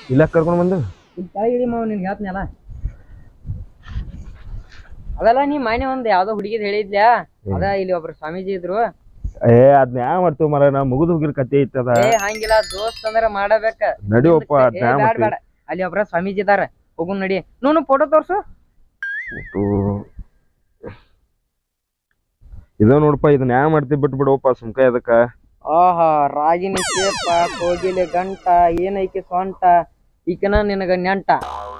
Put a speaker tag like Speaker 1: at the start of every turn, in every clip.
Speaker 1: ಇಲ್ಲ ಕರ್ಕೊಂಡ್ ಬಂದ
Speaker 2: ಇಲ್ಲಿ ಕೆಳಗಿಳಿ ಮಾವ ನಿನ್ಗೆ ಹೇಳ್ತನಲ್ಲ ಅದೆಲ್ಲ ನೀ ಮನೆ ಒಂದ್ ಯಾವ್ದೋ ಹುಡುಗಿದ್ ಹೇಳಿದ್ಲ್ಯಾ ಅದ ಇಲ್ಲಿ ಒಬ್ರು ಸ್ವಾಮೀಜಿ ಇದ್ರು
Speaker 1: ಅದ್ನ ಯಾವ ಮಾಡ್ತೇವ ಮರ ನಾ ಮುಗಿದ್ ಹೋಗಿರ್ ಕತೆ ಐತದ
Speaker 2: ಹಂಗಿಲ್ಲ ದೋಸ್ತ್ ಅಂದ್ರ ಮಾಡಬೇಕ
Speaker 1: ನಡಿಯಪ್ಪ
Speaker 2: ಬೇಡ ಅಲ್ಲಿ ಒಬ್ರ ಸ್ವಾಮೀಜಿ ಇದಾರ ಹೋಗುನ್ ನಡಿ ನೋನು ಫೋಟೋ ತೋರ್ಸು
Speaker 1: ಇದ ನೋಡಪ್ಪ ಇದನ್ನ ಯಾವ ಮಾಡ್ತೀವಿ ಬಿಟ್ಟು ಬಿಡೋಪ್ಪ ಸುಮ್ಕ ಅದಕ್ಕ
Speaker 2: ಆಹಾ ರಾಗಿನಿ ಶೇಪ ಕೋಗಿಲೆ ಗಂಟ ಏನೈತಿ ಸೊಂಟ ಈಕನ ನಿನಗ ನೆಂಟ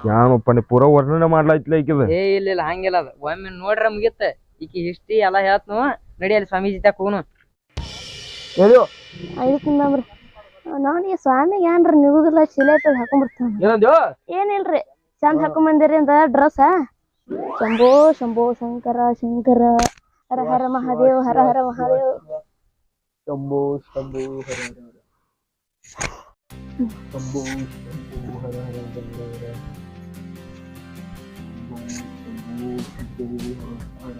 Speaker 1: ಯಾನಪ್ಪ ನೀ ಪೂರಾ ವರ್ಣನೆ ಮಾಡ್ಲಾಯ್ತಿಲ್ಲ ಈಕಿದ
Speaker 2: ಇಲ್ಲ ಹಂಗಿಲ್ಲ ಅದು ಒಮ್ಮೆ ನೋಡ್ರ ಮುಗಿತ್ತ ಈಕಿ ಹಿಸ್ಟ್ರಿ ಎಲ್ಲಾ ಹೇಳ್ತನು ನಡಿ ಅಲ್ಲಿ ಸ್ವಾಮೀಜಿ ತಕ ಹೋಗುನು
Speaker 3: ಐದಕ್ಕಿಂದ್ರಿ ನಾನು ಈ ಸ್ವಾಮಿಗೆ ಏನ್ರಿ ನಿಗುದಿಲ್ಲ ಶಿಲೇಪಿ ಹಾಕೊಂಡ್ಬಿಡ್ತಾನ ಏನಿಲ್ರಿ ಚಂದ ಹಾಕೊಂಡ್ ಅಂದ ಡ್ರೆಸ್ ಶಂಭೋ ಶಂಭೋ ಶಂಕರ ಶಂಕರ ಹರ ಹರ ಮಹಾದೇವ್ ಹರ ಹರ ಮಹಾದೇವ್
Speaker 2: ಶಂಭೋ ಶಂಭೋ ಹರ ಶಂಭೋ ಶಂಭೋ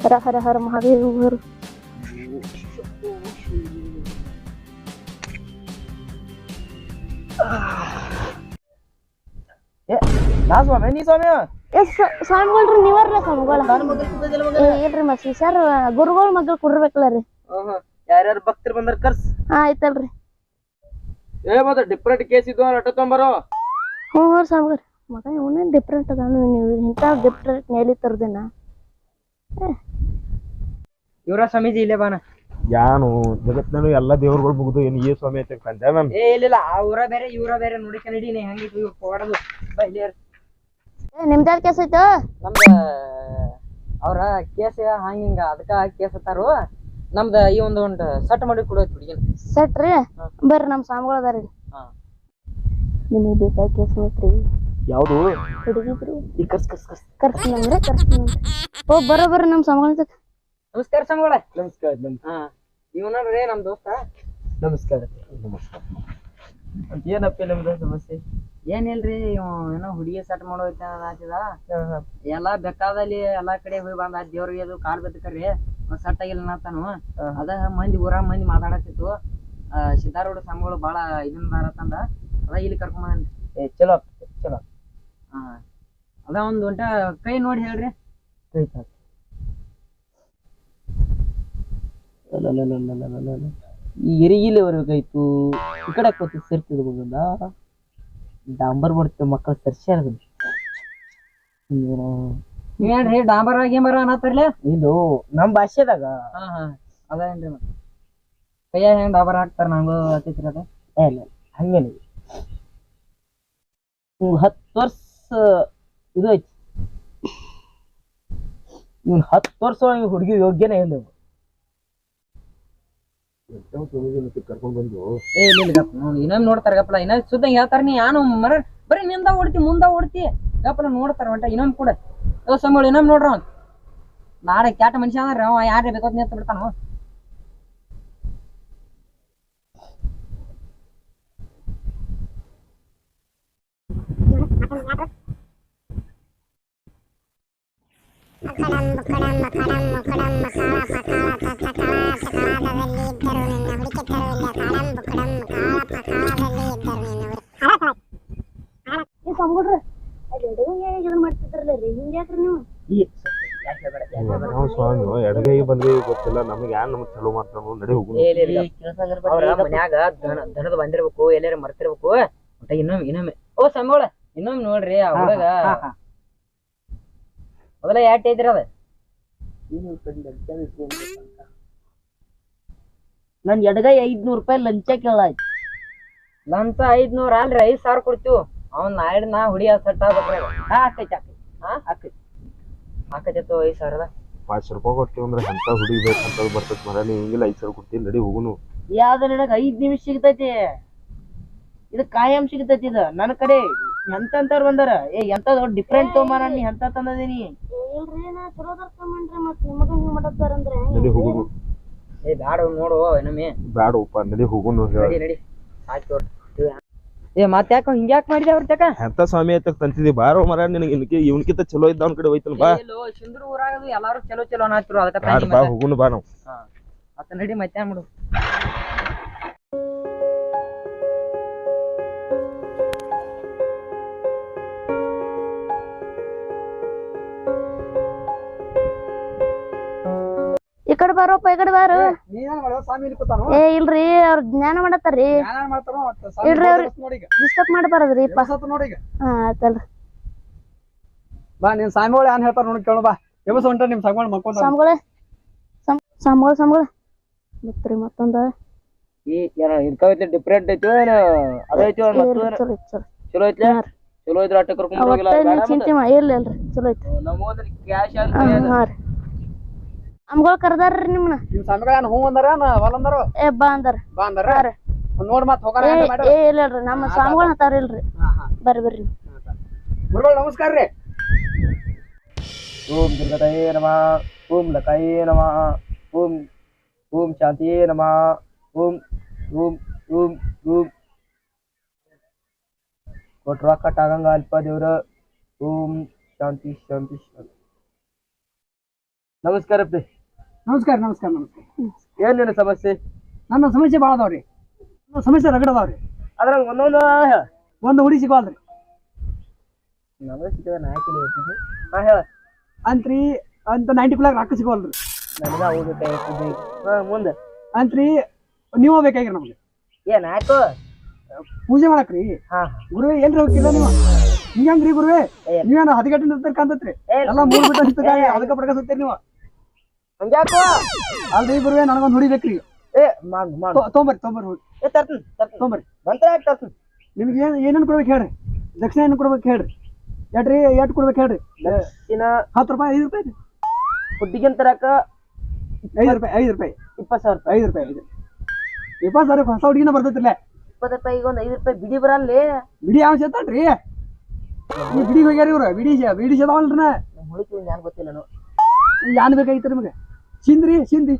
Speaker 2: ಹರ
Speaker 3: ಹರ ಹರ ಹರ ಮಹಾದೇವ್ ಹರ ಸ್ವಾಮಿಗಳ್ರಿ ನೀವರ್ಲ ಸ್ವಾಮಿಗಳ ಇಲ್ರಿ ಮಸಿ ಸರ್ ಗುರುಗಳ ಮಗ್ಳು ಕುರ್ಬೇಕಲ್ಲ ರೀ
Speaker 2: ಯಾರ್ಯಾರು ಭಕ್ತರು ಬಂದಾರ ಕರ್ಸ್
Speaker 3: ಆಯ್ತಲ್ರಿ
Speaker 2: ಮತ್ತ ಡಿಫ್ರೆಂಟ್ ಕೇಸ್ ಇದ್ವು ಅಟ್ಟ ತೊಂಬರೋ
Speaker 3: ಹ್ಞೂ ಸ್ವಾಮಿಗಳ ಮಗ ಇವನೇನ್ ಡಿಫ್ರೆಂಟ್ ಅದಾನು ನೀವು ಇಂಥ ಡಿಫ್ರೆಂಟ್ ನೇಲಿ ತರ್ದೇನ
Speaker 2: ಇವ್ರ ಸ್ವಾಮೀಜಿ ಇಲ್ಲೇ ಬಾನ
Speaker 1: ಯಾನು ಜಗತ್ನಾನು ಎಲ್ಲಾ ದೇವ್ರಗಳು ಮುಗಿದು ಏನ್ ಈ ಸ್ವಾಮಿ ಐತೆ ಕಂಡೆ ನಾನು
Speaker 2: ಇಲ್ಲ ಅವ್ರ ಬೇರೆ ಇವ್ರ ಬೇರೆ ನೋಡಿಕ ನಡಿ ನೀ ಹೆಂಗಿತ್ತು ಕೊಡೋದು
Speaker 3: ನಿಮ್ದ ಕೇಸ್ ಐತ
Speaker 2: ನಮ್ದ ಅವ್ರ ಕೇಸ್ ಹಂಗಿಂಗ ಅದಕ್ಕ ಕೇಸ್ ಹತ್ತಾರು ನಮ್ದ ಈ ಒಂದು ಸಟ್ ಮಾಡಿ ಕೊಡೋಯ್ತು ಹುಡುಗಿನ
Speaker 3: ಸೆಟ್ ರೀ ಬರ್ರಿ ನಮ್ ಸ್ವಾಮಿಗಳು ಅದಾರಿ ನಿಮಗೆ ಬೇಕಾದ ಕೇಸ್ ಐತ್ರಿ
Speaker 1: ಯಾವ್ದು
Speaker 3: ಹುಡುಗಿದ್ರಿ
Speaker 2: ಈ
Speaker 3: ಕರ್ಸ್ನಂದ್ರೆ ಓ ಬರ್ರಿ ನಮ್ ಸ್ವಾಮಿಗಳ
Speaker 2: ನಮಸ್ಕಾರ ಸ್ವಾಮಿಗಳ ನಮಸ್ಕಾರ ಇವ್ ನೋಡ್ರಿ ನಮ್ ದೋಸ್ತ ನಮಸ್ಕಾರ ಏನಪ್ಪ ನಿಮ್ದು ಸಮಸ್ಯೆ ಏನಿಲ್ರಿ ಏನೋ ಹುಡುಗಿ ಸೆಟ್ ಮಾಡೋಯ್ತ ಆಚದ ಎಲ್ಲಾ ಬೆಕ್ಕಾದಲ್ಲಿ ಎಲ್ಲಾ ಕಡೆ ಹೋಗಿ ಬಂದ ದೇವ್ರಿಗೆ ಅದು ಕಾಲ್ ಬದಕರಿ ಸೆಟ್ ಆಗಿಲ್ಲ ಅನ್ನತಾನು ಅದ ಊರಾಗ ಮಂದಿ ಮಾತಾಡತಿತ್ತು ಸಿದ್ದಾರೂಢ ಸ್ವಾಮಿಗಳು ಬಾಳ ಇದನ್ನಂದ ಅದ ಇಲ್ಲಿ ಕರ್ಕೊಂಡ್ ಚಲೋ ಚಲೋ ಅದ ಒಂದ್ ಒಂಟ ಕೈ ನೋಡಿ ಹೇಳ್ರಿ ಈ ಎರಿಗಿಲೆ ಬರ್ಬೇಕಾಯ್ತು ಈ ಕಡೆ ಕೂತು ಸೇರ್ತಿದ್ ಹೋಗದ ಡಾಂಬರ್ ಮಾಡ್ತೇವೆ ಮಕ್ಕಳ ಸರ್ಸ್ಯಾರ ಹೇಳ್ರಿ ಡಾಂಬರ್ ಗೇಂಬರ ಅನ್ನತ್ತಾರಲ್ಲ ಇದು ನಮ್ ಭಾಷೆದಾಗ ಅದೇನ್ರಿ ಮತ್ತೆ ಕೈಯಾಗ ಹೆಂಗ್ ಡಾಂಬರ್ ಹಾಕ್ತಾರ ನಂಗೂ ಹತ್ತಿರ ಇಲ್ಲ ಹಂಗೇನಿ 10 ವರ್ಷ ಇದು ಐತಿ ಇವ್ನ 10 ವರ್ಷ ಹುಡುಗಿ ಯೋಗ್ಯನೇ ಇಲ್ಲ
Speaker 1: ಕರ್ಕೊಂಡ್ ಬಂದು
Speaker 2: ಇನ್ನೊಮ್ಮೆ ನೋಡ್ತಾರ ಗಪ್ಪಲ ಇನ್ನೊಂದ್ ಸುದ್ದ ಹೇಳ್ತಾರ ನೀ ಯಾನು ಮರ ಬರೀ ನಿಂದ ಓಡ್ತಿ ಮುಂದ ಓಡ್ತಿ ಗಪ್ಪಲ ನೋಡ್ತಾರ ಒಟ್ಟ ಇನ್ನೊಮ್ಮೆ ಕೂಡ ಸಂಬಳ ಇನ್ನೊಮ್ಮೆ ನೋಡ್ರ ನಾಳೆ ಕ್ಯಾಟ ಮನುಷ್ಯ ಅಂದ್ರೆ ಅವ ಯಾರೇ ಬೇಕೋ ನಿಂತ ಬಿಡ್ತಾನ
Speaker 1: ಸ್ವಾಮಿ ಎಡಗೈ ಬಂದ್ರಿ ಗೊತ್ತಿಲ್ಲ ನಮ್ಗೆ ಯಾರು ನಮಗ್ ಚಲೋ ಮಾಡ್ತಾರ ನಡಿ ಹೋಗು
Speaker 2: ಅವ್ರ ಮನ್ಯಾಗ ದನದ ಬಂದಿರ್ಬೇಕು ಎಲ್ಲಾರ ಮರ್ತಿರ್ಬೇಕು ಒಟ್ಟ ಇನ್ನೊಮ್ಮೆ ಓ ಸಂಬೋಳ ಇನ್ನೊಮ್ಮೆ ನೋಡ್ರಿ ಆ ಹುಡುಗ ಮೊದಲ ಯಾಟ್ ಐತ್ರಿ ಅದ ನನ್ ಎಡಗೈ 500 ರೂಪಾಯಿ ಲಂಚ ಕೇಳಾಯ್ತು ಲಂಚ 500 ಅಲ್ರಿ 5,000 ಕೊಡ್ತೀವಿ ಅವ್ನ್ ನಾ ಹುಡಿಯ ಸಟ್ಟ ಹಾಕೈತಿ 5,000
Speaker 1: 500 ರೂಪಾಯಿ ಕೊಡ್ತೀವಿ ಅಂದ್ರೆ ಅಂತ ಹುಡಿಬೇಕು ಅಂತ ಬರ್ತೈತಿ ಮರ ನೀವು ಹಿಂಗಿಲ್ಲ 5,000 ಕೊಡ್ತೀನಿ ನಡಿ ಹೋಗುನು
Speaker 2: ಯಾವ್ದು ನನಗ 5 ನಿಮಿಷ ಸಿಗ್ತೈತಿ ಇದು ಕಾಯಂ ಸಿಗ್ತೈತಿ ಇದು ನನ್ನ ಕಡೆ ಎಂತಂತವ್ರು ಬಂದಾರ ಎಂತದ್ ಡಿಫ್ರೆಂಟ್ ತೊಗೊಂಬಾರ ನೀ ಎಂತ ತಂದದೀನಿ
Speaker 1: ನಡಿ ಹೋಗುನು
Speaker 2: ಬ್ಯಾಡ ನೋಡು ಇನ್ನೊಮ್ಮೆ
Speaker 1: ಬ್ಯಾಡ ಉಪ್ಪ ನಡಿ ಹೋಗುನು
Speaker 2: ನಡಿ ಆಯ್ತು ಮತ್ತೆ ಯಾಕ ಹಿಂಗ್ಯಾಕ್ ಮಾಡಿದೆ ಅವ್ರ ತಕ
Speaker 1: ಎಂತ ಸ್ವಾಮಿ ಆಯ್ತ ತಂತಿದಿ ಬಾರೋ ಮರ ನಿನಗೆ ಇವನ್ಕಿಂತ ಚಲೋ ಇದ್ದವನ್ ಕಡೆ ಹೋಯ್ತನ ಬಾ
Speaker 2: ಸಿಂಧೂರು ಊರಾಗ ಎಲ್ಲಾರು ಚಲೋ ಚಲೋ ಅನ್ನತ್ರು ಅದಕ್ಕ
Speaker 1: ಬಾ ಹೋಗುನು ಬಾ ನಾವು
Speaker 2: ಅತ್ತ ನಡಿ ಮತ್ತೆ ಮಾಡು
Speaker 3: ಬಾರೋಪ್ಪ ಈ ಕಡೆ ಬಾರು.
Speaker 4: ನೀನ್ ಮಾಡೋ ಸ್ವಾಮಿ ಇಲ್ಲಿ ಕೂತಾನು
Speaker 3: ಏ ಇಲ್ರಿ ಅವ್ರ ಜ್ಞಾನ ಮಾಡತ್ತಾರ್ರಿ.
Speaker 4: ಜ್ಞಾನ ಮಾಡ್ತಾನೋ
Speaker 3: ಇಲ್ರಿ ಅವ್ರಿ
Speaker 4: ನೋಡಿ ಈಗ
Speaker 3: ಡಿಸ್ಟರ್ಬ್ ಮಾಡಬಾರದ್ರಿ ಅಪ್ಪ.
Speaker 4: ನೋಡಿ ಈಗ
Speaker 3: ಹಾ ಆತಲ್ರಿ.
Speaker 4: ಬಾ ನೀನ್ ಸ್ವಾಮಿಗಳು ಏನ್ ಹೇಳ್ತಾರ ನೋಡಿ ಕೇಳು ಬಾ. ಎಬಸ್ ಹೊಂಟ ನಿಮ್ ಸ್ವಾಮಿಗಳು ಮಕ್ಕೊಂಡ
Speaker 3: ಸ್ವಾಮಿಗಳೇ ಸ್ವಾಮಿಗಳು ಮತ್ರಿ ಮತ್ತೊಂದ
Speaker 2: ಈ ಇಡ್ಕೈತಿ ಡಿಫ್ರೆಂಟ್ ಐತಿ ಅದೈತಿ ಚಲೋ ಐತಿ ಚಲೋ ಇದ್ರ ಅಟ್ಟ ಕರ್ಕೊಂಡ್ ಹೋಗಿಲ್ಲ
Speaker 3: ಚಿಂತೆ ಇಲ್ರಿ ಚಲೋ ಐತಿ
Speaker 2: ನಮ್ಮೋದ್ರಿ ಕ್ಯಾಶ್
Speaker 3: ಹಾ ರೀ. ಅಮ್ಗಳು ಕರ್ದಾರ್ರಿ ನಿಮ್ನ.
Speaker 4: ನಿಮ್ ಸ್ವಾಮಿಗಳು ಏನ್ ಹೂ ಅಂದಾರ ಹೊಲ ಅಂದಾರ
Speaker 3: ಏ ಬಾ ಅಂದಾರ.
Speaker 4: ಬಾ ಅಂದಾರ ನೋಡ್ ಮತ್ ಹೋಗಾರ
Speaker 3: ಏ ಇಲ್ರಿ ನಮ್ಮ ಸ್ವಾಮಿಗಳು ಹತ್ತಾರಿಲ್ರಿ. ಬರ್ರಿ ಬರ್ರಿ
Speaker 4: ಗುರುಗಳು ನಮಸ್ಕಾರ ರೀ.
Speaker 2: ಓಂ ದುರ್ಗತಯೇ ನಮಃ ಓಂ ಲಕಾಯೇ ನಮಃ ಓಂ ಓಂ ಶಾಂತಿಯೇ ನಮಃ ಓಂ ಓಂ ಓಂ ಓಂ ಕೊಟ್ರ ಕಟ್ಟಾಗಂಗ ಅಲ್ಪ ದೇವ್ರ ಓಂ ಶಾಂತಿ ಶಾಂತಿ ಶಾಂತಿ. ನಮಸ್ಕಾರ ಅಪ್ಪಿ.
Speaker 4: ನಮಸ್ಕಾರ ನಮಸ್ಕಾರ ನಮಸ್ಕಾರ.
Speaker 2: ಏನೇನು ಸಮಸ್ಯೆ?
Speaker 4: ನನ್ನ ಸಮಸ್ಯೆ ಭಾಳ ಅದಾವ್ರಿ. ಸಮಸ್ಯೆ ರಗಡ ಅದಾವ್ರಿ.
Speaker 2: ಅದ್ರಾಗ ಒಂದೊಂದು
Speaker 4: ಒಂದು ಹುಡಿ ಸಿಗೋಲ್ರಿ.
Speaker 2: ನಮಗೆ ಸಿಕ್ಕದ ನಾಯಕಿನಿ ಹೇಳ್ತಿದ್ವಿ. ಹಾ ಹೇಳ
Speaker 4: ಅಂತ್ರಿ ಅಂತ 90 ಕುಲಾಗ ರೊಕ್ಕ ಸಿಗೋಲ್ರಿ.
Speaker 2: ನನಗ ಹೋಗ್ಬೇಕಾಗ್ತದೆ. ಮುಂದೆ
Speaker 4: ಅಂತ್ರಿ ನೀವ ಬೇಕಾಗಿರಿ ನಮ್ಗೆ.
Speaker 2: ಏನ್ ಆಯ್ತು
Speaker 4: ಪೂಜೆ ಮಾಡಕ್ರಿ.
Speaker 2: ಹಾ
Speaker 4: ಗುರುವೇ ಎಲ್ರಿ ಹೋಗಿಲ್ಲ ನೀವು ಹಿಂಗ್ರಿ ಗುರುವೇ? ನೀವೇನು ಹದಿಗಟ್ಟು ನಿಂತ ಕಾಂತತ್ರಿ ಎಲ್ಲ 3 ಬಿಟ್ಟು ನಿಂತ ಅದಕ್ಕೆ ಪ್ರಕಾಶತ್ತೀರಿ ನೀವು.
Speaker 2: ಹಂಗ್ಯಾಕೋ
Speaker 4: ಅಲ್ರಿ ಗುರುವೇ ನನಗೊಂದು ಹುಡಿ ಬೇಕ್ರಿ.
Speaker 2: ಏ ಮಾಡು ಮಾಡು
Speaker 4: ತೊಂಬರ್ರಿ ತೊಂಬರ್ರಿ
Speaker 2: ಏ ತರ್ತೀನಿ ತರ್ತೀನಿ
Speaker 4: ತೊಂಬರ್ರಿ.
Speaker 2: ಬಂತ್ರ ತರ್ತೀನಿ.
Speaker 4: ನಿಮ್ಗೆ ಏನೇನು ಕೊಡ್ಬೇಕು ಹೇಳ್ರಿ. ದಕ್ಷಿಣ ಏನು ಕೊಡ್ಬೇಕು ಹೇಳ್ರಿ. ಎಟ್ ಕೊಡ್ಬೇಕು ಹೇಳ್ರಿ.
Speaker 2: ದಕ್ಷಿಣ
Speaker 4: 10 ರೂಪಾಯಿ 5 ರೂಪಾಯಿ
Speaker 2: ಹುಡ್ಡಿಗಿನ ತರಕ
Speaker 4: 5 ರೂಪಾಯಿ 5 ರೂಪಾಯಿ
Speaker 2: 20,000
Speaker 4: 5 ರೂಪಾಯಿ 20,000 ಹೊಸ ಹುಡುಗಿನ ಬರ್ತೈತಿಲ್ಲ.
Speaker 2: 20 ರೂಪಾಯಿಗೆ ಒಂದು 5 ರೂಪಾಯಿ ಬಿಡಿ ಬರಲ್ಲೇ.
Speaker 4: ಬಿಡಿ ಯಾವ ಸೇತಾನ್ರಿ? ಈ ಬಿಡಿ ಹೋಗ್ಯಾರ ಇವ್ರು. ಬಿಡಿ ಸೇದಾವಲ್ರಿ.
Speaker 2: ಹುಡುಕಿ ಯಾನ್ ಗೊತ್ತಿಲ್ಲ ನಾನು.
Speaker 4: ಯಾನ್ ಬೇಕಾಗಿತ್ತು ನಿಮಗೆ? ಸಿಂದ್ರಿ ಸಿಂದಿ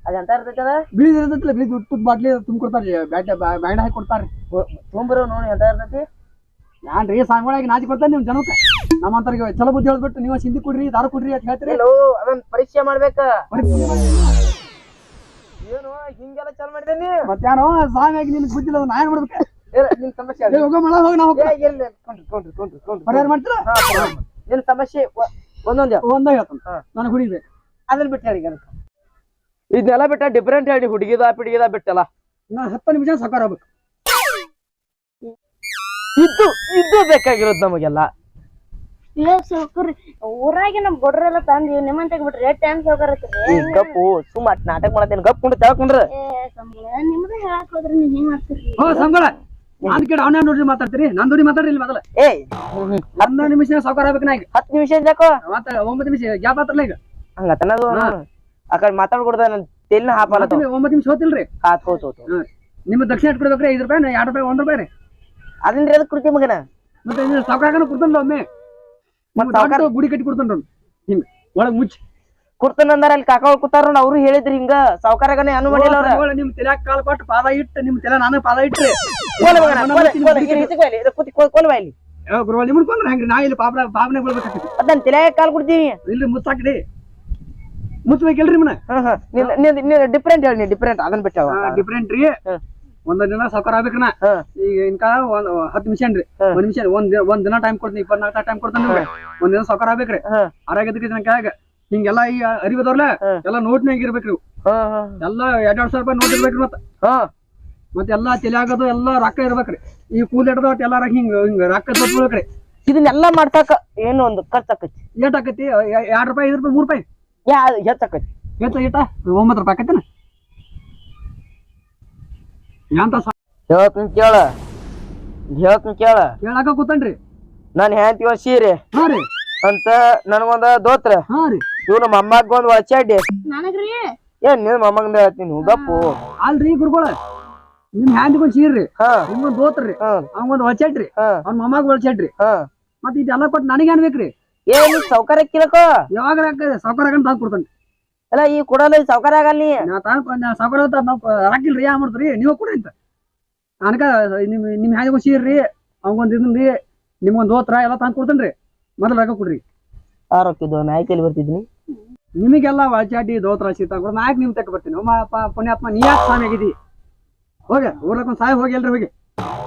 Speaker 2: ಅದಂತ ಇರ್ತೈತಿ ಅದ
Speaker 4: ಬಿಳಿ ಇರ್ತೈತಿಲ್ಲ. ಬಿಳಿ ತುತ್ತ ಬಾಟ್ಲಿ ತುಂಬಿಕೊಡ್ತಾರ್ರಿ. ಬ್ಯಾಂಡ್ ಹಾಕಿ ಕೊಡ್ತಾರ್ರಿ.
Speaker 2: ತೊಂಬರೋ ನೋಡಿ ಎಂತ ಇರ್ತೈತಿ.
Speaker 4: ನಾನ್ರಿ ಸಾಂಗೊಳಗೆ ನಾಚಿ ಕೊಡ್ತಾನೆ ನಿಮ್ ಜನಕ್ಕೆ. ನಮ್ಮಂತರಿಗೆ ಚಲೋ ಬುದ್ಧಿ ಹೇಳ್ಬಿಟ್ಟು ನೀವು ಸಿಂಧಿ ಕೊಡ್ರಿ ದಾರು ಕೊಡ್ರಿ ಅಂತ ಹೇಳ್ತೀರಿ.
Speaker 2: ಅದನ್ನ ಪರೀಕ್ಷೆ ಮಾಡ್ಬೇಕ. ಏನು ಹಿಂಗೆಲ್ಲ ಚಾಲು ಮಾಡಿದೇನಿ
Speaker 4: ಮತ್ತೇನೋ ಸಾಂಗಾಗಿ ನಿನ್ ಬುದ್ಧಿಲ್ಲ. ನಾ ಏನ್ ಮಾಡ್ಬೇಕು?
Speaker 2: ನಿನ್ ಸಮಸ್ಯೆ
Speaker 4: ಹೋಗೋ ಮಳ ಹೋಗಿ ನಾವು ಪರಿಹಾರ ಮಾಡ್ತೀರಾ?
Speaker 2: ನಿನ್ ಸಮಸ್ಯೆ ಒಂದೊಂದೇ
Speaker 4: ಹೇಳ್ತಾನೆ ನನಗೆ ಹುಡಿಬೇಕು.
Speaker 2: ಅದನ್ನ ಬಿಟ್ಟು ಹೇಳಿ ಇದನ್ನೆಲ್ಲ ಬಿಟ್ಟ ಡಿಫ್ರೆಂಟ್ ಹೇಳಿ ಹುಡುಗಿದ ಪಿಡಿಗಿದ ಬಿಟ್ಟಲ್ಲ.
Speaker 4: ನಾ 10 ನಿಮಿಷ ಸಾಕಾರ ಆಗ್ಬೇಕು.
Speaker 2: ಇದು ಬೇಕಾಗಿರೋದು ನಮಗೆಲ್ಲ.
Speaker 3: ಏ ಸೌಕರ್ಯ ಊರಾಗೆ ನಮ್ ಗೊಡ್ರೆಲ್ಲ ತಂದಿ ನಿಮ್ಮಂತ ಬಿಟ್ರಿ ರೇಟ್ ಟೈಮ್ ಸೌಕರ್ಯ
Speaker 2: ಗಪ್ಪು ಸುಮ್ಮ ನಾಟಕ ಮಾಡತ್ತೇನೆ. ಗಪ್ ಕುಂಡ್ರ ತೆಳಕೊಂಡ್ರ
Speaker 3: ನಿಮ್ದೇ ಹೇಳಕ್ ಹೋದ್ರಿ ನೀವ್ ಹೆಂಗ್ ಮಾಡ್ತೀರಿ?
Speaker 4: ಸಂಬಳ ನಾನ್ ಕೇಳಿ ಅವನ ನೋಡ್ರಿ ಮಾತಾಡ್ತೀರಿ. ನಾನ್ ದುಡಿ ಮಾತಾಡ್ರಿ ಇಲ್ಲಿ ಮೊದಲ. 10 ನಿಮಿಷ ಸಾಕಾರ ಆಗ್ಬೇಕು. ನಾ ಈಗ
Speaker 2: 10 ನಿಮಿಷ ಯಾಕೋ
Speaker 4: ಮತ್ತೆ 9 ನಿಮಿಷ ಗ್ಯಾಪ್ ಆತ್ರಲ್ಲ ಈಗ.
Speaker 2: ಹಂಗತನದು ಆ ಕಡೆ ಮಾತಾಡ್ಕೊಡ್ದ ನನ್ ತೆಲಿನ ಹಾಪಲ್ಲ.
Speaker 4: 9 ನಿಮಿಷ ಹೋತಿಲ್ರಿ. ನಿಮ್ಮ ದಕ್ಷಿಣ ಇಟ್ ಕೊಡ್ಬೇಕ್ರಿ. 5 ರೂಪಾಯಿ 2 ರೂಪಾಯಿ 1 ರೂಪಾಯಿ ರೀ.
Speaker 2: ಅದನ್ರಿ ಅದಕ್ಕೆ ಕೊಡ್ತೀವಿ ಮಗನ.
Speaker 4: ಮತ್ತೆ ಸಾವುಕಾರನ ಕೊಡ್ತಾನಲ್ಲ ಒಮ್ಮೆ. ಗುಡಿ ಕಟ್ಟಿ ಕೊಡ್ತಾನ ಹಿಂಗ ಒಳಗ್ ಮುಚ್ಚಿ
Speaker 2: ಕೊಡ್ತಾನ ಅಂದಾರ. ಅಲ್ಲಿ ಕಾಕ ಕೂತಾರ ನೋಡಿ ಅವ್ರು ಹೇಳಿದ್ರಿ ಹಿಂಗ ಸಾವುಕಾರಗನೆ ಅನು ಮಾಡಿಲ್ಲ ಅವ್ರ.
Speaker 4: ನಿಮ್ ತಲೆಯಾಗ ಕಾಲ್ ಕೊಟ್ಟು ಪಾದ ಇಟ್ಟು ನಿಮ್ ತಲೆ ನಾನು ಪಾದ ಇಟ್ರಿ ಗುರುವ ನಿಮ್ಮನ್ ಕೊಂಡ್ರ ಹೆಂಗ್ರಿ? ನಾ ಇಲ್ಲಿ ಪಾಪನೆ ಬೀಳ್ಬೇಕಾಗ್ತೈತಿ.
Speaker 2: ಅದನ್ನ ತಲೆಯಾಗ ಕಾಲ್ ಕೊಡ್ತೀವಿ.
Speaker 4: ಇಲ್ರಿ ಮುಚ್ಚಾಕ್ರಿ. ಮುಚ್ಚಬೇಕಿಲ್ರಿ ನಿಮ್ಮನ್ನ.
Speaker 2: ಡಿಫ್ರೆಂಟ್ ಹೇಳಿ ನೀ ಡಿಫ್ರೆಂಟ್. ಅದನ್ನ ಬಿಟ್ಟಾವ
Speaker 4: ಡಿಫ್ರೆಂಟ್ ರೀ. ಒಂದ್ ದಿನ ಸಾವುಕಾರ ಆಗ್ಬೇಕ್ರಿ. ನಾ ಈಗ ಇನ್ಕ 10 ನಿಮಿಷ ಏನ್ರಿ 1 ನಿಮಿಷ ಒಂದ್ ದಿನ ಟೈಮ್ ಕೊಡ್ತೀನಿ. 24 ಟೈಮ್ ಕೊಡ್ತಾನೆ. ಒಂದ್ ದಿನ ಸಾವುಕಾರ ಆಗ್ಬೇಕ್ರಿ. ಆರಾಗದಕ್ಕೆ ಜನ ಕ್ಯಾಗ ಹಿಂಗೆಲ್ಲಾ ಈ ಅರಿವದವ್ರಲ್ಲ ಎಲ್ಲಾ ನೋಟ್ನಾಗ ಇರ್ಬೇಕ್ರಿ. ಎಲ್ಲಾ 2,000 ರೂಪಾಯಿ ನೋಟ್ ಇರ್ಬೇಕ್ರಿ. ಮತ್ತೆ ಎಲ್ಲಾ ತಲೆ ಆಗೋದು ಎಲ್ಲಾ ರೊಕ್ಕ ಇರ್ಬೇಕ್ರಿ. ಈ ಕೂಲ್ ಹಿಡ್ದ ಎಲ್ಲಾರ ಹಿಂಗ ರೊಕ್ಕ ತೋರ್ಸ್ಬೇಕ್ರಿ.
Speaker 2: ಇದನ್ನೆಲ್ಲ ಮಾಡ್ತಾಕ ಏನು ಒಂದು ಖರ್ಚು ಆಕೈತಿ.
Speaker 4: ಏಟ್ ಆಕೈತಿ? 2 ರೂಪಾಯಿ 5 ರೂಪಾಯಿ 3 ರೂಪಾಯಿ
Speaker 2: ಹೆಚ್ಚಾಕೈತಿ.
Speaker 4: ಏಟ 9 ರೂಪಾಯಿ ಆಕೈತಿನ?
Speaker 2: ಹೇಳ್ತೀನಿ ಕೇಳ
Speaker 4: ಕೇಳಾಕ ಕೂತನ್ರಿ.
Speaker 2: ನಾನ್ ಹೇಳ್ತೀವ ಸೀರೆ
Speaker 4: ಹಾ ರೀ
Speaker 2: ಅಂತ ನನಗೊಂದ ದೋತ್ರ.
Speaker 4: ಹಾ ರೀ
Speaker 2: ಇವ್ ನಮ್ಮ ಅಮ್ಮಗ್ ಒಂದ್ ಒಳಚಾಡಿ.
Speaker 3: ನನಗ್ರಿ
Speaker 2: ಏನ್ ನಿಮ್ ಅಮ್ಮಂದ ಹೇಳ್ತೀನಿ ಗಪ್ಪು.
Speaker 4: ಅಲ್ರಿ ಗುರುಗಳ ನಿಮ್ ಹ್ಯಾಂದಿಗೊಂದ್ ಸೀರ್ರಿ. ನಿಮ್ಗೊಂದ್ ದೋತ್ರಿ. ಅವಂಗೊಂದ್ ಒಳಚಾಡ್ರಿ. ಅವ್ನ ಮಮ್ಮಾಗ ಒಳಚಾಡ್ರಿ. ಮತ್ ಇದೆಲ್ಲ ಕೊಟ್ಟು ನನಗೆ ಅನ್ಬೇಕ್ರಿ.
Speaker 2: ಏನ್ ನೀ ಸೌಕರ್ಯ ಕಿಲಕೋ
Speaker 4: ಯಾವಾಗ ಸಾವುಕಾರ ತಂದ್ ಕೊಡ್ತಾನೆ.
Speaker 2: ಅಲ್ಲ ಈ ಕೊಡಲ್ಲ ಸೌಕರ್ಯ ಆಗಲ್ಲ. ನೀ
Speaker 4: ಸಾವುಕಾರ ರಾಕಿಲ್ರಿ ಯಾ ಮಾಡ್ತೀರಿ ನೀವ ಕೊಡ್ರಿ ಅಂತ. ನನಗ ನಿಮ್ ಹ್ಯಾಂದಿಗೊಂದ್ ಸೀರ್ರಿ ಅವಂಗೊಂದ್ ಇದನ್ರಿ ನಿಮ್ಗೊಂದ್ ದೋತ್ರ ಎಲ್ಲ ತಂದ್ ಕೊಡ್ತೇನ್ರಿ. ಮೊದಲ ರೊಕ್ಕ ಕೊಡ್ರಿ.
Speaker 2: ಆರೋಗ್ಯದ ನಾಯಕಲ್ಲಿ ಬರ್ತಿದ್ನಿ.
Speaker 4: ನಿಮಗೆಲ್ಲ ಒಳಚಾಡಿ ದೋತ್ರ ಸೀತಾ ಕೊಡ ನಾಯಕ್ ನಿಮ್ ತಕ್ಕ ಬರ್ತೀನಿ. ಪುಣ್ಯಾತ್ಮ ನೀ ಯಾಕೆ ಸ್ವಾಮಿ ಆಗಿದಿ? ಹೋಗ ಊರ್ಲಕ್ಕೊಂದ್ ಸಾಯಿ ಹೋಗಿ ಎಲ್ರಿ ಹೋಗಿ.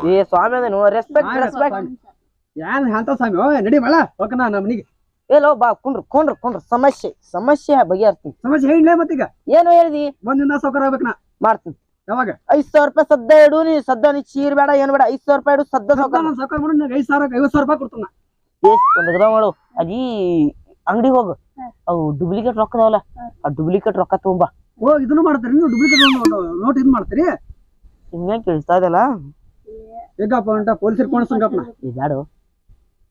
Speaker 2: ಏ ಸ್ವಾಮಿ ಅದೇನು ರೆಸ್ಪೆಕ್ಟ್ ರೆಸ್ಪೆಕ್ಟ್
Speaker 4: ಏನ್ ಅಂತ ಸ್ವಾಮಿ? ನಡಿ ಮಳ ಹೋಗಣ ನಮ್ಮ ಮನಿಗೆ.
Speaker 2: ಎಲ್ಲೋ ಬಾ ಕುಂಡ್ರು ಸಮಸ್ಯೆ ಬಗೆಹರ್ತೀನಿ.
Speaker 4: ಸಮಸ್ಯೆ ಹೇಳಿಲ್ಲ ಮತ್ತೀಗ
Speaker 2: ಏನು ಹೇಳಿದಿ?
Speaker 4: ಒಂದಿನ ಸಾವ್ಕಾರ ಆಗ್ಬೇಕು ನಾ.
Speaker 2: ಮಾಡ್ತೀನಿ.
Speaker 4: ಯಾವಾಗ?
Speaker 2: 5,000 ರೂಪಾಯಿ ಸದ್ದ ಇಡು. ನೀ ಸದ್ದ ನೀ ಚೀರ್ ಬೇಡ ಏನ್ ಬೇಡ, 5,000 ರೂಪಾಯಿ ಇಡು ಸದ್ದ
Speaker 4: ಸಾವ್ಕಾರ ಮಾಡು. 5,000 ರೂಪಾಯಿ ಕೊಡ್ತಾನ.
Speaker 2: ಒಂದ್ ಮಾಡು. ಅಲ್ಲಿ ಅಂಗಡಿ ಹೋಗು, ಅವು ಡುಪ್ಲಿಕೇಟ್ ರೊಕ್ಕ ಅದಾವಲ್ಲ, ಆ ಡುಪ್ಲಿಕೇಟ್ ರೊಕ್ಕ ತಗೊಂಬಾ.
Speaker 4: ಓ ಇದನ್ನು ಮಾಡ್ತೀರಿ ನೀವು? ಡುಪ್ಲಿಕೇಟ್ ನೋಟ್ ಇದು ಮಾಡ್ತೀರಿ?
Speaker 2: ಹಿಂಗ ಕೇಳಿಸ್ತಾ ಇದಲ್ಲ.
Speaker 4: ಹೇಗಪ್ಪ ಅಂತ ಪೊಲೀಸರು ಕೊಡಿಸ್ತಾನಪ್ಪ.
Speaker 2: ಈ ಬ್ಯಾಡು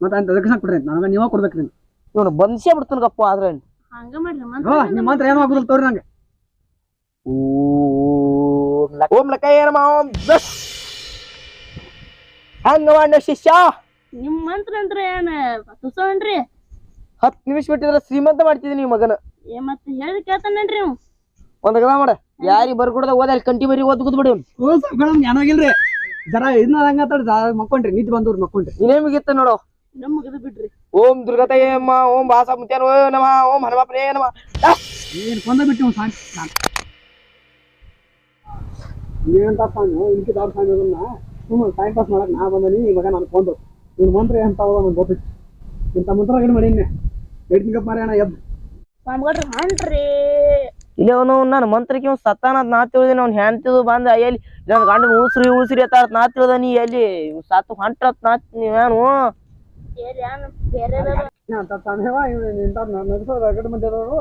Speaker 4: ಮತ್ತೆ ಅಂತ ಅದಕ್ಕೆ ಕೊಡ್ರಿ, ನನಗೆ ನೀವ ಕೊಡ್ಬೇಕ್ರಿ.
Speaker 2: ಇವನು ಬಂದ್ಸೇ ಬಿಡ್ತಾನ ಗಪ್ಪ. ಆದ್ರೆ
Speaker 3: ಹಂಗ ಮಾಡ್ರಿ
Speaker 4: ನಿಮ್ಮ ಮಾತ್ರ ಏನೋ ಆಗುದಿಲ್ಲ ತೋರಿ ನಂಗೆ.
Speaker 2: ಓಂ ಲಕ್ಕಯ್ಯ ನಮಃ. ಹಂಗ ಮಾಡ ಶಿಷ್ಯ.
Speaker 3: ನಿಮ್ ಮಂತ್ರ ಅಂದ್ರೆ ಏನ್ ತುಸನ್ರಿ?
Speaker 2: 10 ನಿಮಿಷ ಬಿಟ್ಟಿದ್ರೆ ಶ್ರೀಮಂತ ಮಾಡ್ತಿದ್ದೀನಿ ಈ ಮಗನ.
Speaker 3: ಮತ್ ಹೇಳಿ ಕೇಳ್ತಾನೇನ್ರಿ ನೀವು?
Speaker 2: ಒಂದ್ ಗದ ಮಾಡ, ಯಾರಿ ಬರ್ಕೊಡದ ಓದ ಅಲ್ಲಿ ಕಂಟಿ ಬರಿ ಓದ್ ಕೂತ್ ಬಿಡಿ.
Speaker 4: ಓ ಸಾವ್ಕಾರ ಏನಾಗಿಲ್ರಿ, ಜರ ಇದನ್ನ ಹಂಗ ಮಕ್ಕೊಂಡ್ರಿ, ನಿಂತು ಬಂದವ್ರು ಮಕ್ಕೊಂಡ್ರಿ.
Speaker 2: ಇನ್ನೇಮಿಗಿತ್ತ ನೋಡು.
Speaker 3: ನಮ್ಗದು ಬಿಡ್ರಿ.
Speaker 2: ಓಂ ದುರ್ಗತಯೇ ನಮಃ, ಓಂ ಭಾಸ ಮುತ್ಯಾನೋ ನಮಃ, ಓಂ ಹನುಮಪ್ರಿಯೇ ನಮಃ.
Speaker 4: ಏನ್ ಕೊಂದ ಬಿಟ್ಟು ಒಂದು ಸಾಂಗ್ ಏನಂತ ಸಾಂಗ್ ಇಂಕಿ ದಾರ್ ಸಾಂಗ್ ಅದನ್ನ ಸುಮ್ಮನೆ ಟೈಮ್ ಪಾಸ್ ಮಾಡಕ್ ನಾ ಬಂದನಿ. ಇವಾಗ ನಾನು ಕೊಂದು ಇವ್ನ ಮಂತ್ರ ಎಂತ ನನ್ಗೆ ಗೊತ್ತಿತ್ತು. ಇಂಥ ಮಂತ್ರ ಗಡಿ ಮಾಡೀನಿ ಎಡ್ತಿಂಗಪ್ಪ ಮಾರ್ಯಾಣ ಎದ್ದು
Speaker 3: ಸ್ವಾಮಿಗಳ್ರಿ ಹಣ್ರಿ.
Speaker 2: ಇಲ್ಲ ಅವನು ನನ್ನ ಮಂತ್ರಕ್ಕೆ ಅವ್ನು ಸತ್ತಾನದ್ ನಾ ತಿಳಿದಿನ. ಅವ್ನು ಹೆಣ್ತಿದು ಬಂದ ಎಲ್ಲಿ ನನ್ನ ಗಂಡನ ಉಳ್ಸ್ರಿ ಅತ್ತಾರ ನಾ ತಿಳಿದ. ನೀ ಎಲ್ಲಿ ಸತ್ತು ಹೊಂಟ್ರತ್ ನಾ ನೀವೇನು
Speaker 4: ಅಂತ ತಾನೇವ ಇಂಥ ನಗಸೋದು ಅಗಡೆ ಮಧ್ಯದವರು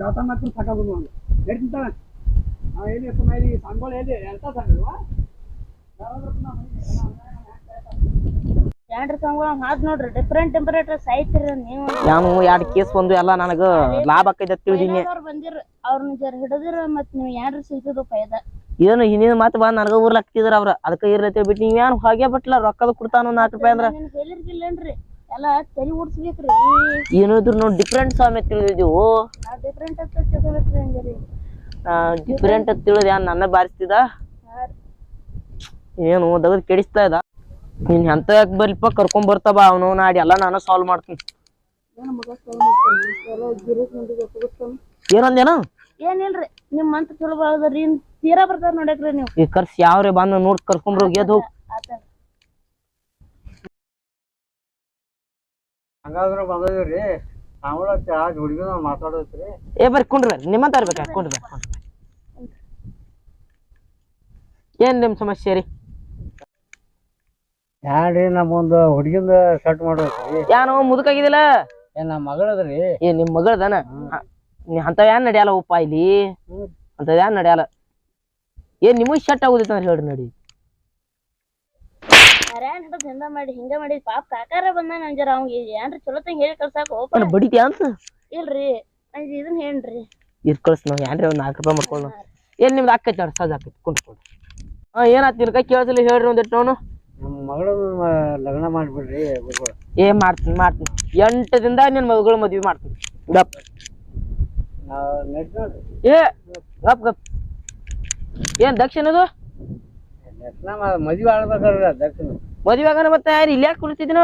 Speaker 4: ಗಾತ ಮಾಡ್ಕೊಂಡು ಸಾಕಾಗೋದು ನಾನು ಹೇಳ್ತಿಂತಾನೆ. ನಾವು ಎಲ್ಲಿ ಸುಮ್ಮನೆ ಸಾಂಗೋಳು ಎಲ್ಲಿ ಎಂತ ಸಾಂಗಲ್ವಾ
Speaker 3: ಏನ್ರಿ ಸ್ವಾಮಿಗಳ ಹಾದ್ ನೋಡ್ರಿ ಡಿಫ್ರೆಂಟ್ ಟೆಂಪರೇಚರ್ ಸಾಯ್ತಿರಿ ನೀವು.
Speaker 2: ನಾನು 2 ಕೇಸ್ ಬಂದು ಎಲ್ಲ ನನಗ ಲಾಭ ಆಕೈತೆ ತಿಳಿದೀನಿ.
Speaker 3: ಬಂದಿರ ಅವ್ರನ್ನ ಜರ ಹಿಡಿದಿರ ಮತ್ ನೀವು ಏನ್ರಿ ಸಿಗ್ತದ ಫೈದಾ.
Speaker 2: ಏನು ಹಿಂದಿನ ಮಾತು ಬಂದ್ ನನಗ ಊರ್ಲಾಕ್ತಿದ್ರ ಅವ್ರ. ಅದಕ್ಕೆ ಇರ್ಲತ್ತೇಳಿ ಬಿಟ್ಟು ನೀವ್ ಏನ್ ಹಾಗೆ ಬಟ್ಲ ರೊಕ್ಕದ ಕೊಡ್ತಾನ 4 ರೂಪಾಯಿ ಅಂದ್ರ
Speaker 3: ಹೇಳಿರ್ಗಿಲ್ಲೇನ್ರಿ ಎಲ್ಲ ತಲೆ ಓಡಿಸ್ಬೇಕ್ರಿ.
Speaker 2: ಏನು ಇದ್ರು ನೋಡಿ ಡಿಫ್ರೆಂಟ್ ಸ್ವಾಮಿ ತಿಳಿದಿದ್ದೀವು.
Speaker 3: ನಾವ್ ಡಿಫ್ರೆಂಟ್ ಅಂತ ತಿಳ್ಕೊಬೇಕ್ರಿ ಹಂಗಾರಿ.
Speaker 2: ಡಿಫ್ರೆಂಟ್ ಅಂತ ತಿಳಿದ ನನ್ನ ಬಾರಿಸ್ತಿದ ಏನು ದಗದ್ ಕೆಡಿಸ್ತಾ ಇದ್ದ. ನೀನ್ ಎಂತ ಯಾಕೆ ಬರ್ಲಿಪ್ಪ ಕರ್ಕೊಂಡ್ ಬರ್ತಾವ ಅವನು ನಾಡಿ ಎಲ್ಲ ನಾನು ಸಾಲ್ವ್ ಮಾಡ್ತೀನಿ. ಏನಂದೇನು?
Speaker 3: ಏನಿಲ್ರಿ ನಿಮ್ ಮಂತ್ ಚಲೋ ಬಾಳದ್ರಿ ತೀರಾ ಬರ್ತಾರ ನೋಡಕ್ರಿ ನೀವು.
Speaker 2: ಈ ಕರ್ಸಿ ಯಾವ್ರೆ ಬಂದು ನೋಡ್ ಕರ್ಕೊಂಡ್ರು ಗೆದ್ದು ಹೋಗ್.
Speaker 4: ಹಂಗಾದ್ರೆ ಬಂದಿವ್ರಿ ನಾವು ಹುಡುಗಿ ಮಾತಾಡೋದ್ರಿ.
Speaker 2: ಏ ಬರ್ರಿ ಕುಂಡ್ರಿ ನಿಮ್ಮಂತ ಇರ್ಬೇಕ ಕುಂಡ್ರಿ. ಏನ್ ನಿಮ್ ಸಮಸ್ಯೆ ರೀ?
Speaker 4: ಯಾಡ್ರಿ ನಮ್ಮೊಂದು ಹುಡುಗಿಂದ ಸೆಟ್ ಮಾಡೋದ್ರಿ.
Speaker 2: ಯಾನು ಮುದುಕಾಗಿದಿಲ್ಲ?
Speaker 4: ಏನ್ ನಮ್ಮ ಮಗಳದ್ರಿ.
Speaker 2: ಏ ನಿಮ್ ಮಗಳದನ ಅಂತ ಏನ್ ನಡಿಯಲ್ಲ ಉಪ್ಪ ಇಲ್ಲಿ ಅಂತ ಏನ್ ನಡಿಯಲ್ಲ. ಏನ್ ನಿಮಗ್ ಶೆಟ್ ಆಗುದಿತ್ತ ಅಂದ್ರೆ ಹೇಳ್ರಿ ನಡಿ.
Speaker 3: ಹಿಂದ ಮಾಡಿ ಹಿಂಗ ಮಾಡಿ ಪಾಪ ಕಾಕಾರ ಬಂದ ನಂಜರ ಅವ್ಗೆ ಏನ್ರಿ ಚಲೋ ತಂಗ ಹೇಳಿ ಕಳ್ಸಾಕ
Speaker 2: ಬಡಿತಿ ಅಂತ
Speaker 3: ಇಲ್ರಿ ನಂಗೆ ಇದನ್ ಹೇಳ್ರಿ
Speaker 2: ಇರ್ ಕಳ್ಸ ನಾವ್ ಏನ್ರಿ ಒಂದ್ 4 ರೂಪಾಯಿ ಮಾಡ್ಕೊಳ್ಳ. ಏನ್ ನಿಮ್ದು ಆಕೈತಿ ನೋಡ್ರಿ ಸಜ್ ಆಕೈತಿ ಕುಂಡ್ಕೊಂಡು. ಏನಾತ್ ನಿನ್ ಕೈ ಕೇಳ್ಸಲಿ ಹೇಳ್ರಿ ಒಂದಿಟ್ಟು ನೋನು.
Speaker 4: ನಮ್ಮ ಮಗಳ ಲಗ್ನ ಮಾಡ್ಬಿಡ್ರಿ.
Speaker 2: ಏ ಮಾಡ್ತೀನಿ 8 ದಿನದಾಗ ನಿನ್ ಮಗಳ ಮದ್ವಿ ಮಾಡ್ತೀನಿ. ಗಪ್ ಏ ಗಪ್ ಗಪ್. ಏನ್ ದಕ್ಷಿಣದು
Speaker 4: ಮದ್ವೆ ಆಡ್ಬೇಕ್ರ ದಕ್ಷಿಣ
Speaker 2: ಮದ್ವೆ ಆಗೋಣ. ಮತ್ತೆ ಇಲ್ಲಿ ಯಾಕೆ ಕುಳಿತಿದ್ದೀನ?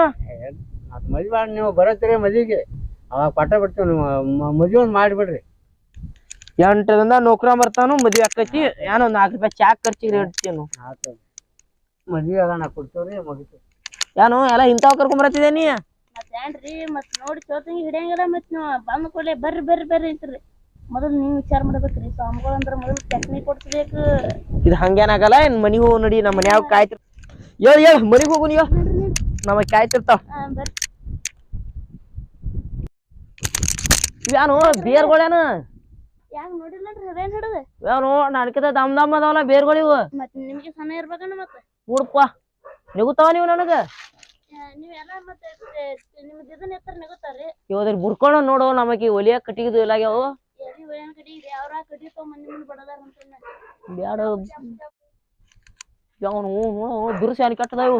Speaker 4: ಮದ್ವೆ ಆಡ್ ನೀವು ಬರತ್ತೀರಿ ಮದ್ವಿಗೆ ಅವಾಗ ಪಟ್ಟ ಬಿಡ್ತೀವಿ. ನೀವು ಮದ್ವೆ ಒಂದ್ ಮಾಡಿಬಿಡ್ರಿ.
Speaker 2: 8 ದಿನದಾಗ ನೌಕರ ಬರ್ತಾನು ಮದ್ವೆ ಆಕೈತಿ. ಏನೋ 4 ರೂಪಾಯಿ ಚಾ ಖರ್ಚಿಗೆ ಇಡ್ತೀನು.
Speaker 4: ಮದ್ವೆ ಆಗೋಣ ಕೊಡ್ತೇವ್ರಿ ಮುಗಿತು.
Speaker 2: ಏನು ಎಲ್ಲ ಇಂಥವ್ ಕರ್ಕೊಂಡ್ ಬರತ್ತಿದೆ ನೀ?
Speaker 3: ಮತ್ ಏನ್ರಿ ಮತ್ ನೋಡಿ ಚೋತಂಗಿ ಹಿಡಿಯಂಗಿಲ್ಲ. ಮತ್ ನೀವು ಬಂದ ಕೂಡಲೇ ಬರ್ರಿ ಬರ್ರಿ ಬರ್ರಿ ಅಂತೀರಿ. ಮೊದಲು ನೀವು ವಿಚಾರ ಮಾಡ್ಬೇಕ್ರಿ. ಸ್ವಾಮಿಗಳು ಅಂದ್ರ ಮೊದಲು ಟೆಕ್ನಿಕ್ ಕೊಡ್ಸ್ಬೇಕು.
Speaker 2: ಇದು ಹಂಗೇನಾಗಲ್ಲ. ಏನ್ ಮನಿಗ್ ಹೋಗು ನಡಿ. ನಮ್ಮ ಮನ್ಯಾಗ ಕಾಯ್ತಿರ್. ಹೇಳ ಮನಿಗ್ ಹೋಗು ನೀವ ನಮಗ್ ಕಾಯ್ತಿರ್ತಾವ.
Speaker 3: ಬರ್ರಿ
Speaker 2: ಇವ್ಯಾನು ಬೇರ್ಗಳೇನು
Speaker 3: ಯಾಕ ನೋಡಿಲ್ಲನ್ರಿ ಅದೇನ್ ಹಿಡದ
Speaker 2: ಯಾನು ನಡ್ಕಿದ ದಮ್ ದಮ್ ಅದಾವಲ್ಲ ಬೇರ್ಗಳಿವು.
Speaker 3: ಮತ್ ನಿಮ್ಗೆ ಸಣ್ಣ ಇರ್ಬೇಕಣ್ಣ. ಮತ್ತ
Speaker 2: ನೋಡಪ್ಪ ನೆಗುತ್ತಾವ ನೀವು ನನಗ.
Speaker 3: ನೀವೆಲ್ಲ ಮತ್ತೆ ನಿಮ್ದು ಇದನ್ನ ಎತ್ತರ ನೆಗುತ್ತಾರ್ರಿ.
Speaker 2: ಇವದ್ರ ಬುರ್ಕೊಂಡ ನೋಡು ನಮಗಿ ಒಲಿಯ ಕಟ್ಟಿಗಿದು ಇಲ್ಲಾಗ್ಯಾವು.
Speaker 3: ಎಲ್ಲಿ ಒಯ್ಯನ್ ಕಡಿ ಯಾವ್ರ ಕಡಿ ತಗೊಂಡ್ ಮಂದಿ ಬಡದಾರ ಅಂತ
Speaker 2: ಬ್ಯಾಡ ಯಾವನು ದುರ್ಸಿ ಅನ್ ಕಟ್ಟದ ಇವು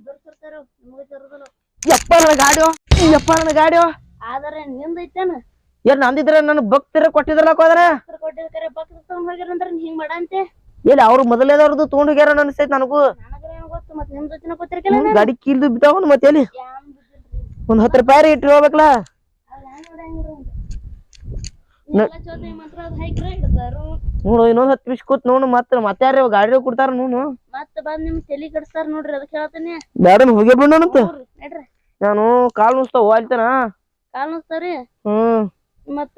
Speaker 3: ದುರ್ಸಿರ್ತಾರ ನಿಮ್ಗೆ ಜರುದಲ್ಲ.
Speaker 2: ಯಪ್ಪ ನನ್ನ ಗಾಡಿಯೋ
Speaker 3: ಆದ್ರೆ ನಿಂದ ಐತೇನ
Speaker 2: ಏನ್ ನಂದಿದ್ರೆ ನನ್ನ ಭಕ್ತಿರ ಕೊಟ್ಟಿದ್ರಲ್ಲ ಹೋದ್ರ
Speaker 3: ಕೊಟ್ಟಿರ್ತಾರೆ ಭಕ್ತ ತಗೊಂಡ್ ಹೋಗ್ಯಾರಂದ್ರ ಹಿಂಗ್ ಮಾಡಂತೆ.
Speaker 2: ಎಲ್ಲಿ ಅವ್ರು ಮೊದಲೇದವ್ರದ್ದು ತೊಗೊಂಡ್ ಹೋಗ್ಯಾರ ಅನ್ಸೈತಿ ನನಗೂ.
Speaker 3: ನನಗೇನು ಗೊತ್ತು ಮತ್ ನಿಮ್ ಜೊತೆ ಗೊತ್ತಿರ್ಕಿಲ್ಲ.
Speaker 2: ಗಾಡಿ ಕೀಲ್ದು ಬಿದ್ದಾವನ್ ಮತ್ತೆ ಎಲ್ಲಿ ಒಂದ್ 10 ರೂಪಾಯಿ ಇಟ್ಟು ಹೋಗ್ಬೇಕಲ್ಲ. ನೋಡು ಇನ್ನೊಂದ್ 10 ನಿಮಿಷ ಕೂತ್ ನೋಡು. ಮತ್ತೆ ಯಾರ ಗಾಡಿ ಕೊಡ್ತಾರ ನೋಡು.
Speaker 3: ಮತ್ತ ಬಂದ್ ನಿಮ್ ತಲಿ ಕಟ್ಸ್ತಾರ ನೋಡ್ರಿ. ಅದಕ್ಕೆ ಹೇಳ್ತೇನೆ
Speaker 2: ಬ್ಯಾಡ ಹೋಗಿ ಬಿಡೋಣಂತ.
Speaker 3: ನಡ್ರಿ
Speaker 2: ನಾನು ಕಾಲ್ ನುಸ್ತಾವ ಹೋಗ್ತಾನ.
Speaker 3: ಕಾಲ್ ನೋಸ್ತಾವ್ರಿ
Speaker 5: ಹ್ಮ್
Speaker 3: ಮತ್ತ